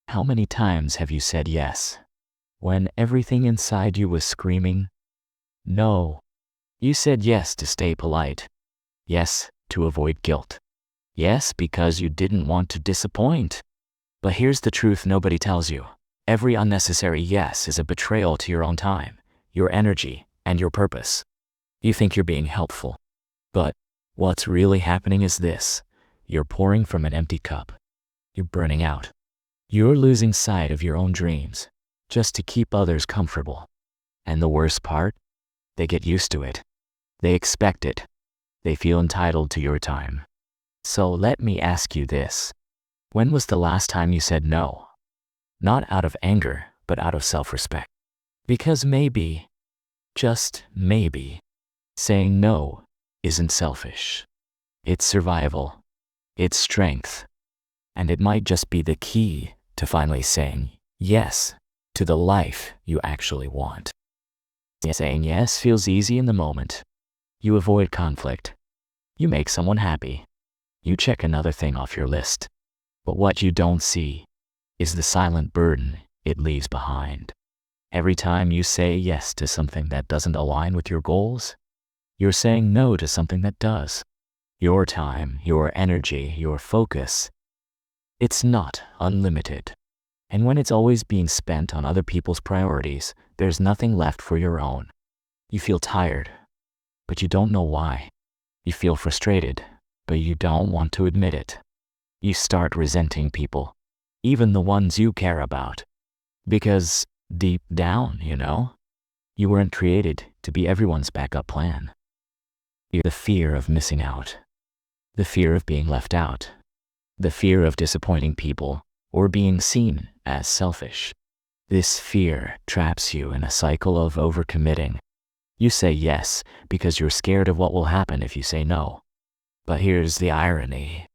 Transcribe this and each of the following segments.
How many times have you said yes when everything inside you was screaming no? You said yes to stay polite. Yes, to avoid guilt. Yes, because you didn't want to disappoint. But here's the truth nobody tells you. Every unnecessary yes is a betrayal to your own time, your energy, and your purpose. You think you're being helpful. But what's really happening is this. You're pouring from an empty cup. You're burning out. You're losing sight of your own dreams just to keep others comfortable. And the worst part? They get used to it. They expect it. They feel entitled to your time. So let me ask you this. When was the last time you said no? Not out of anger, but out of self-respect. Because maybe, just maybe, saying no isn't selfish. It's survival. It's strength. And it might just be the key to finally saying yes to the life you actually want. Saying yes feels easy in the moment. You avoid conflict. You make someone happy. You check another thing off your list. But what you don't see is the silent burden it leaves behind. Every time you say yes to something that doesn't align with your goals, you're saying no to something that does. Your time, your energy, your focus, it's not unlimited. And when it's always being spent on other people's priorities, there's nothing left for your own. You feel tired, but you don't know why. You feel frustrated, but you don't want to admit it. You start resenting people, even the ones you care about. Because deep down, you weren't created to be everyone's backup plan. The fear of missing out. The fear of being left out. The fear of disappointing people or being seen as selfish. This fear traps you in a cycle of overcommitting. You say yes because you're scared of what will happen if you say no. But here's the irony.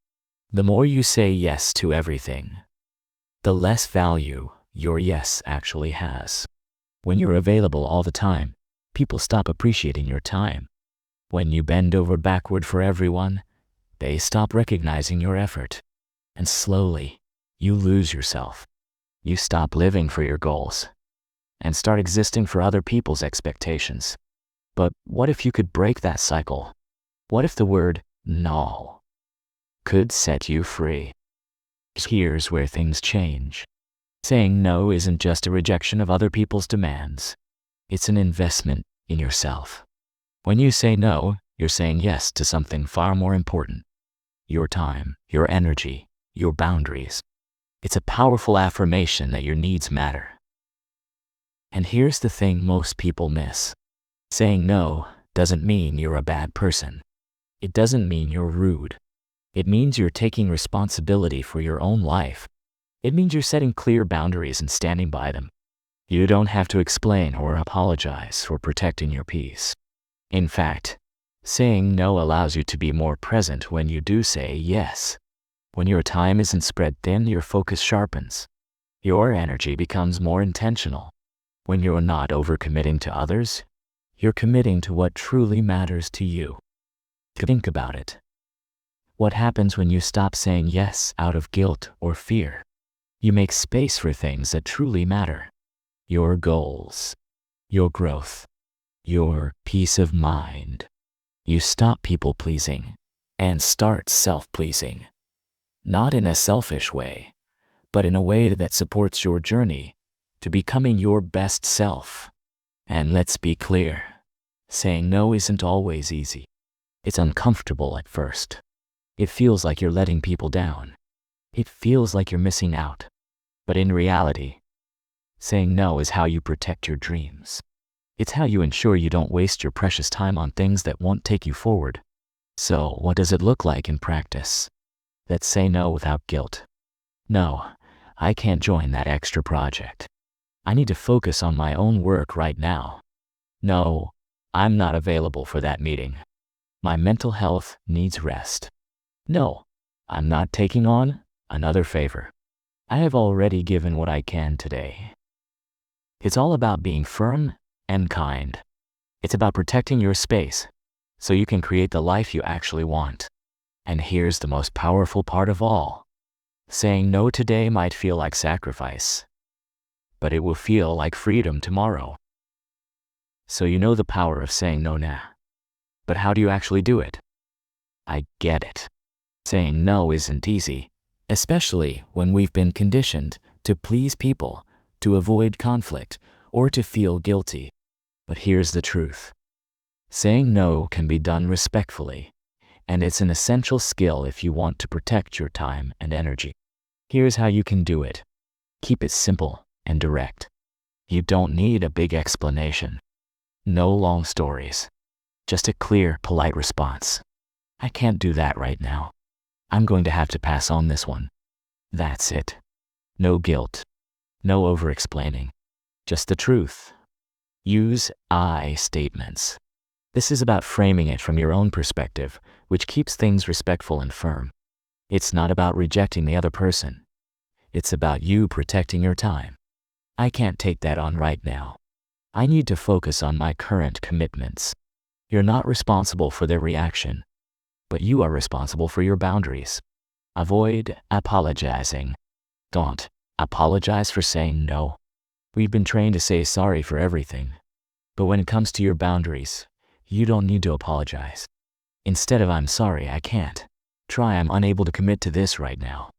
The more you say yes to everything, the less value your yes actually has. When you're available all the time, people stop appreciating your time. When you bend over backward for everyone, they stop recognizing your effort. And slowly, you lose yourself. You stop living for your goals and start existing for other people's expectations. But what if you could break that cycle? What if the word no could set you free? Here's where things change. Saying no isn't just a rejection of other people's demands. It's an investment in yourself. When you say no, you're saying yes to something far more important. Your time, your energy, your boundaries. It's a powerful affirmation that your needs matter. And here's the thing most people miss. Saying no doesn't mean you're a bad person. It doesn't mean you're rude. It means you're taking responsibility for your own life. It means you're setting clear boundaries and standing by them. You don't have to explain or apologize for protecting your peace. In fact, saying no allows you to be more present when you do say yes. When your time isn't spread thin, your focus sharpens. Your energy becomes more intentional. When you're not overcommitting to others, you're committing to what truly matters to you. Think about it. What happens when you stop saying yes out of guilt or fear? You make space for things that truly matter. Your goals, your growth, your peace of mind. You stop people-pleasing and start self-pleasing. Not in a selfish way, but in a way that supports your journey to becoming your best self. And let's be clear, saying no isn't always easy. It's uncomfortable at first. It feels like you're letting people down. It feels like you're missing out. But in reality, saying no is how you protect your dreams. It's how you ensure you don't waste your precious time on things that won't take you forward. So, what does it look like in practice? Let's say no without guilt. No, I can't join that extra project. I need to focus on my own work right now. No, I'm not available for that meeting. My mental health needs rest. No, I'm not taking on another favor. I have already given what I can today. It's all about being firm and kind. It's about protecting your space so you can create the life you actually want. And here's the most powerful part of all. Saying no today might feel like sacrifice, but it will feel like freedom tomorrow. So you know the power of saying no now. But how do you actually do it? I get it. Saying no isn't easy, especially when we've been conditioned to please people, to avoid conflict, or to feel guilty. But here's the truth. Saying no can be done respectfully, and it's an essential skill if you want to protect your time and energy. Here's how you can do it. Keep it simple and direct. You don't need a big explanation. No long stories. Just a clear, polite response. I can't do that right now. I'm going to have to pass on this one. That's it. No guilt. No over-explaining. Just the truth. Use I statements. This is about framing it from your own perspective, which keeps things respectful and firm. It's not about rejecting the other person. It's about you protecting your time. I can't take that on right now. I need to focus on my current commitments. You're not responsible for their reaction, but you are responsible for your boundaries. Avoid apologizing. Don't apologize for saying no. We've been trained to say sorry for everything, but when it comes to your boundaries, you don't need to apologize. Instead of I'm sorry, I can't, try I'm unable to commit to this right now.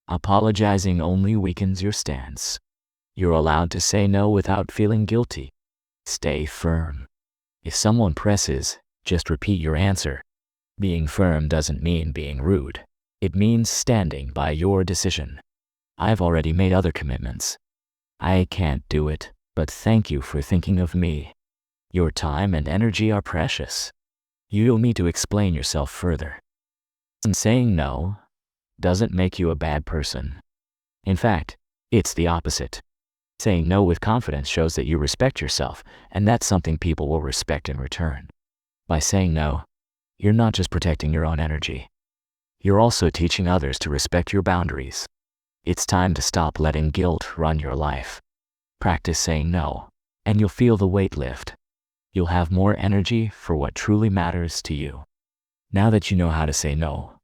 Apologizing only weakens your stance. You're allowed to say no without feeling guilty. Stay firm. If someone presses, just repeat your answer. Being firm doesn't mean being rude. It means standing by your decision. I've already made other commitments. I can't do it, but thank you for thinking of me. Your time and energy are precious. You'll need to explain yourself further. And saying no doesn't make you a bad person. In fact, it's the opposite. Saying no with confidence shows that you respect yourself, and that's something people will respect in return. By saying no, you're not just protecting your own energy. You're also teaching others to respect your boundaries. It's time to stop letting guilt run your life. Practice saying no, and you'll feel the weight lift. You'll have more energy for what truly matters to you. Now that you know how to say no,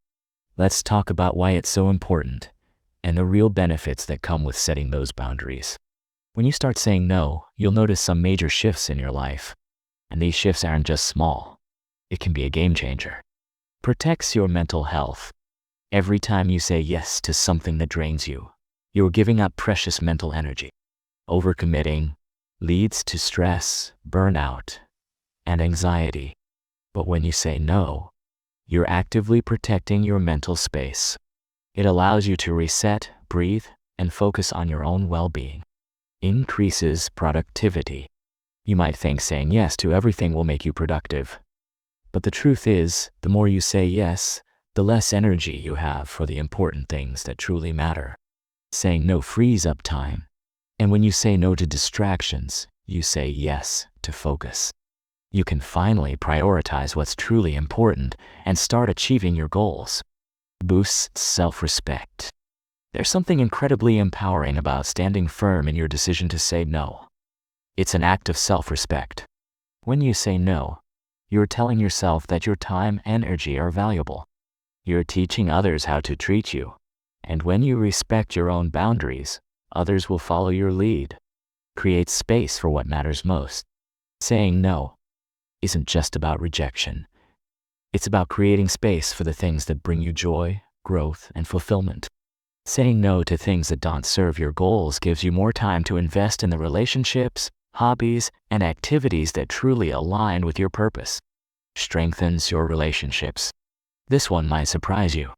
let's talk about why it's so important and the real benefits that come with setting those boundaries. When you start saying no, you'll notice some major shifts in your life. And these shifts aren't just small. It can be a game changer. Protects your mental health. Every time you say yes to something that drains you, you're giving up precious mental energy. Overcommitting leads to stress, burnout, and anxiety. But when you say no, you're actively protecting your mental space. It allows you to reset, breathe, and focus on your own well-being. Increases productivity. You might think saying yes to everything will make you productive. But the truth is, the more you say yes, the less energy you have for the important things that truly matter. Saying no frees up time. And when you say no to distractions, you say yes to focus. You can finally prioritize what's truly important and start achieving your goals. Boosts self-respect. There's something incredibly empowering about standing firm in your decision to say no. It's an act of self-respect. When you say no, you're telling yourself that your time and energy are valuable. You're teaching others how to treat you. And when you respect your own boundaries, others will follow your lead. Create space for what matters most. Saying no isn't just about rejection. It's about creating space for the things that bring you joy, growth, and fulfillment. Saying no to things that don't serve your goals gives you more time to invest in the relationships, hobbies, and activities that truly align with your purpose. Strengthens your relationships. This one might surprise you.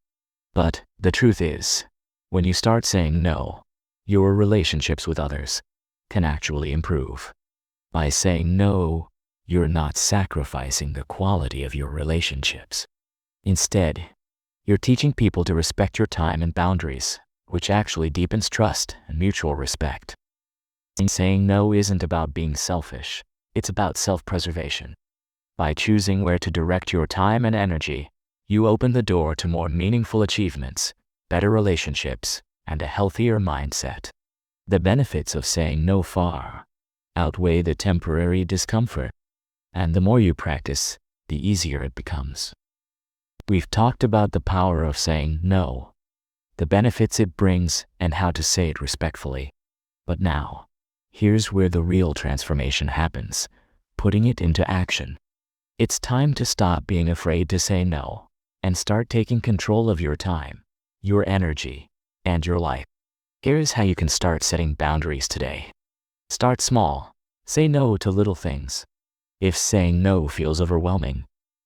But the truth is, when you start saying no, your relationships with others can actually improve. By saying no, you're not sacrificing the quality of your relationships. Instead, you're teaching people to respect your time and boundaries, which actually deepens trust and mutual respect. Saying no isn't about being selfish, it's about self-preservation. By choosing where to direct your time and energy, you open the door to more meaningful achievements, better relationships, and a healthier mindset. The benefits of saying no far outweigh the temporary discomfort, and the more you practice, the easier it becomes. We've talked about the power of saying no, the benefits it brings, and how to say it respectfully. But now, here's where the real transformation happens, putting it into action. It's time to stop being afraid to say no and start taking control of your time, your energy, and your life. Here's how you can start setting boundaries today. Start small. Say no to little things. If saying no feels overwhelming,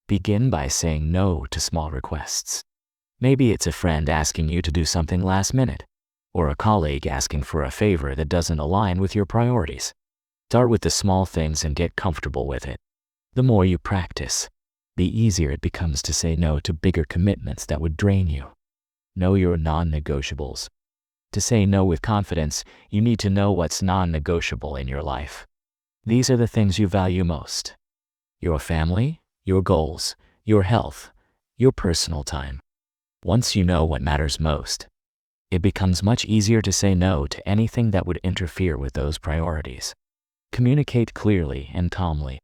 begin by saying no to small requests. Maybe it's a friend asking you to do something last minute, or a colleague asking for a favor that doesn't align with your priorities. Start with the small things and get comfortable with it. The more you practice, the easier it becomes to say no to bigger commitments that would drain you. Know your non-negotiables. To say no with confidence, you need to know what's non-negotiable in your life. These are the things you value most: your family, your goals, your health, your personal time. Once you know what matters most, it becomes much easier to say no to anything that would interfere with those priorities. Communicate clearly and calmly.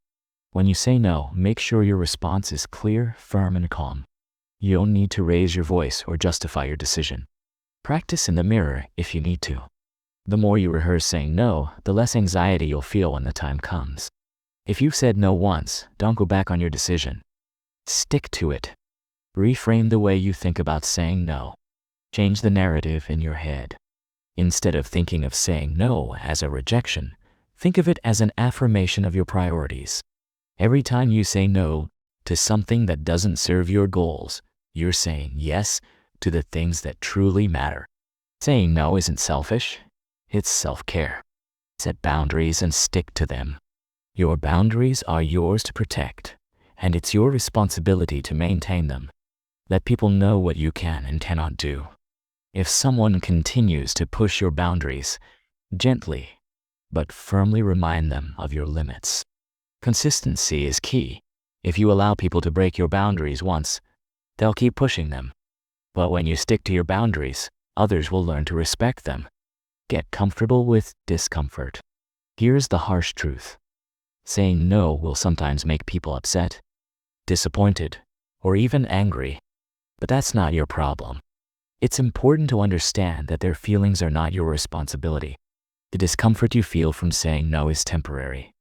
When you say no, make sure your response is clear, firm, and calm. You don't need to raise your voice or justify your decision. Practice in the mirror if you need to. The more you rehearse saying no, the less anxiety you'll feel when the time comes. If you've said no once, don't go back on your decision. Stick to it. Reframe the way you think about saying no. Change the narrative in your head. Instead of thinking of saying no as a rejection, think of it as an affirmation of your priorities. Every time you say no to something that doesn't serve your goals, you're saying yes to the things that truly matter. Saying no isn't selfish, it's self-care. Set boundaries and stick to them. Your boundaries are yours to protect, and it's your responsibility to maintain them. Let people know what you can and cannot do. If someone continues to push your boundaries, gently but firmly remind them of your limits. Consistency is key. If you allow people to break your boundaries once, they'll keep pushing them. But when you stick to your boundaries, others will learn to respect them. Get comfortable with discomfort. Here's the harsh truth. Saying no will sometimes make people upset, disappointed, or even angry. But that's not your problem. It's important to understand that their feelings are not your responsibility. The discomfort you feel from saying no is temporary.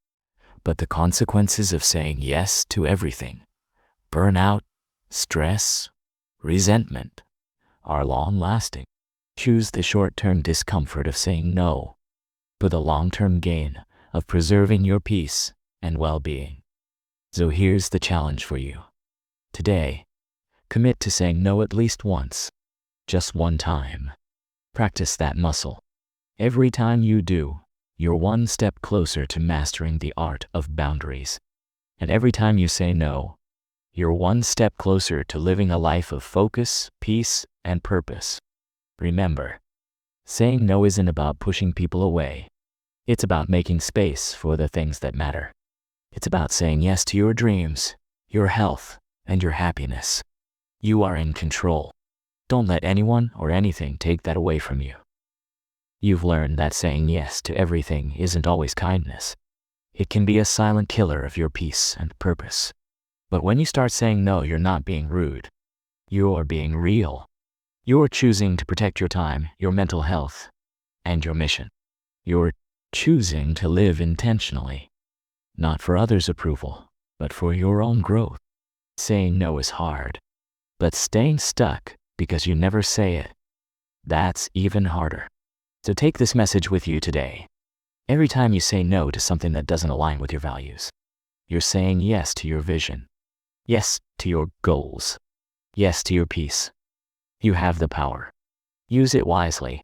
But the consequences of saying yes to everything, burnout, stress, resentment, are long-lasting. Choose the short-term discomfort of saying no for the long-term gain of preserving your peace and well-being. So here's the challenge for you. Today, commit to saying no at least once, just one time. Practice that muscle. Every time you do, you're one step closer to mastering the art of boundaries. And every time you say no, you're one step closer to living a life of focus, peace, and purpose. Remember, saying no isn't about pushing people away. It's about making space for the things that matter. It's about saying yes to your dreams, your health, and your happiness. You are in control. Don't let anyone or anything take that away from you. You've learned that saying yes to everything isn't always kindness. It can be a silent killer of your peace and purpose. But when you start saying no, you're not being rude. You're being real. You're choosing to protect your time, your mental health, and your mission. You're choosing to live intentionally, not for others' approval, but for your own growth. Saying no is hard, but staying stuck because you never say it, that's even harder. So take this message with you today. Every time you say no to something that doesn't align with your values, you're saying yes to your vision, yes to your goals, yes to your peace. You have the power. Use it wisely.